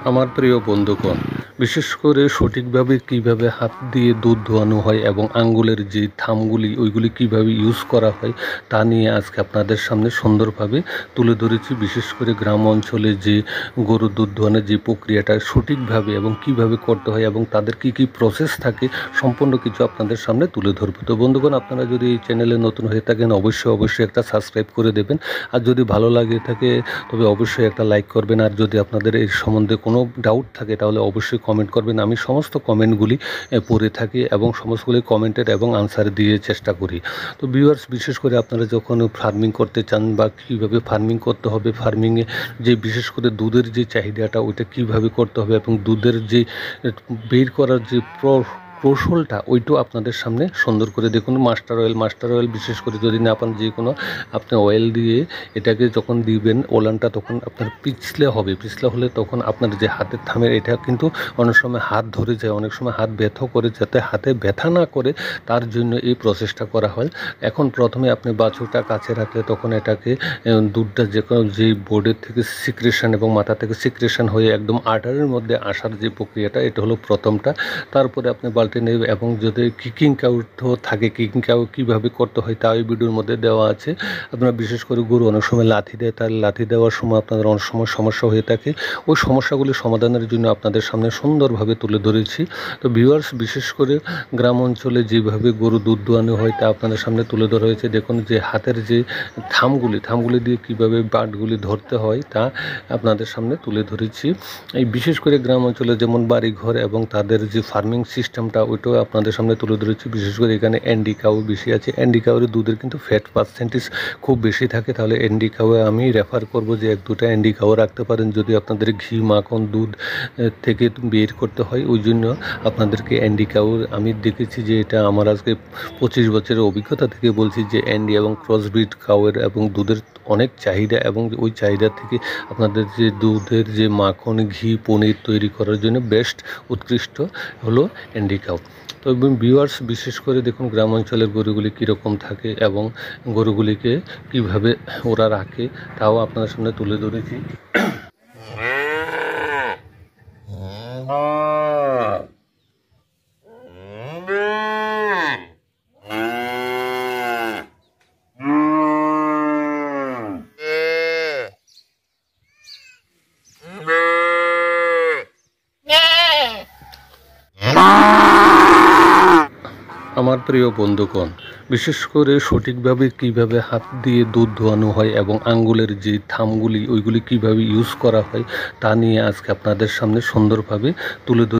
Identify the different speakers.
Speaker 1: আমার প্রিয় বন্ধুগণ, বিশেষ করে সঠিকভাবে কিভাবে হাত দিয়ে দুধ দোয়ানো হয় এবং আঙ্গুলের যে থামগুলি ওইগুলি কিভাবে ইউজ করা হয় তা নিয়ে আজকে আপনাদের সামনে সুন্দরভাবে তুলে ধরেছি। বিশেষ করে গ্রাম অঞ্চলে যে গরুর দুধ দোয়ানোর যে প্রক্রিয়াটা সঠিকভাবে এবং কিভাবে করতে হয় এবং তাদের কি কি প্রসেস থাকে সম্পূর্ণ কিছু আপনাদের সামনে তুলে ধরবো। তো বন্ধুগণ, আপনারা যদি এই চ্যানেলে নতুন হয়ে থাকেন অবশ্যই একটা সাবস্ক্রাইব করে দেবেন, আর যদি ভালো লাগে থাকে তবে অবশ্যই একটা লাইক করবেন। আর যদি আপনাদের এই সম্বন্ধে কোনো ডাউট থাকে তাহলে অবশ্যই কমেন্ট করবেন। আমি সমস্ত কমেন্টগুলি পড়ে থাকি এবং সমস্তগুলি কমেন্টের এবং আনসার দিয়ে চেষ্টা করি। তো ভিউয়ার্স, বিশেষ করে আপনারা যখন ফার্মিং করতে চান বা কীভাবে ফার্মিং করতে হবে, ফার্মিংয়ে যে বিশেষ করে দুধের যে চাহিদাটা ওইটা কীভাবে করতে হবে এবং দুধের যে বের করার যে কৌশলটা ওইটাও আপনাদের সামনে সুন্দর করে দেখুন। মাস্টার অয়েল বিশেষ করে যদি না পান, যে কোনো আপনি অয়েল দিয়ে এটাকে যখন দিবেন ওলানটা তখন আপনার পিছলে হলে তখন আপনার যে হাতের থামের এটা কিন্তু অনেক সময় হাত ধরে যায়, অনেক সময় হাত ব্যথা করে, যাতে হাতে ব্যথা না করে তার জন্য এই প্রসেসটা করা হয়। এখন প্রথমে আপনি বাছুরটা কাছে রাখলে তখন এটাকে দুধটা যে বোর্ডের থেকে সিক্রেশন এবং মাথা থেকে সিক্রেশন হয়ে একদম আটারের মধ্যে আসার যে প্রক্রিয়াটা, এটা হলো প্রথমটা। তারপরে আপনি বালতি নেবে এবং যদি কিকিং কাউ থাকে, কিকিং কাউ কীভাবে করতে হয় তা ওই ভিডিওর মধ্যে দেওয়া আছে। আপনারা বিশেষ করে গরু অনেক সময় লাথি দেয়, তার লাথি দেওয়ার সময় আপনাদের অনেক সময় সমস্যা হয়ে থাকে। ওই সমস্যাগুলি সমাধানের জন্য আপনাদের সামনে সুন্দরভাবে তুলে ধরেছি। তো ভিউয়ার্স, বিশেষ করে গ্রাম অঞ্চলে যেভাবে গরু দুধ দোয়ানো হয় তা আপনাদের সামনে তুলে ধরা হয়েছে। দেখুন যে হাতের যে থামগুলি দিয়ে কীভাবে বাটগুলি ধরতে হয় তা আপনাদের সামনে তুলে ধরেছি। এই বিশেষ করে গ্রাম অঞ্চলে যেমন বাড়ি ঘর এবং তাদের যে ফার্মিং সিস্টেমটা ওইটাও আপনাদের সামনে তুলে ধরেছি। বিশেষ করে এখানে এন্ডি কাউ বেশি আছে, এন্ডি কাউয়ের দুধের কিন্তু ফ্যাট পার্সেন্টেজ খুব বেশি থাকে। তাহলে এন্ডি কাউয়ে আমি রেফার করব যে 1-2টা এন্ডি কাউ রাখতে পারেন যদি আপনাদের ঘি মাখন দুধ থেকে বের করতে হয়। ওই জন্য আপনাদেরকে এন্ডি কাউ আমি দেখেছি যে এটা আমার আজকে 25 বছরের অভিজ্ঞতা থেকে বলছি যে এন্ডি এবং ক্রসব্রিড কাউয়ের এবং দুধের অনেক চাহিদা, এবং ওই চাহিদা থেকে আপনাদের যে দুধের যে মাখন ঘি পনির তৈরি করার জন্য বেস্ট উৎকৃষ্ট হলো এন্ডি কাউ। তো ভিউয়ার্স, বিশেষ করে দেখুন গ্রাম অঞ্চলের গরুগুলি কীরকম থাকে এবং গরুগুলিকে কিভাবে ওরা রাখে তাও আপনার সামনে তুলে ধরেছি। আমার প্রিয় বন্ধুগণ, বিশেষ করে সঠিকভাবে কিভাবে হাত দিয়ে দুধ দোয়ানো হয় এবং আঙ্গুলের যে থামগুলি ওইগুলি কিভাবে ইউজ করা হয় তা নিয়ে আজকে আপনাদের সামনে সুন্দরভাবে তুলে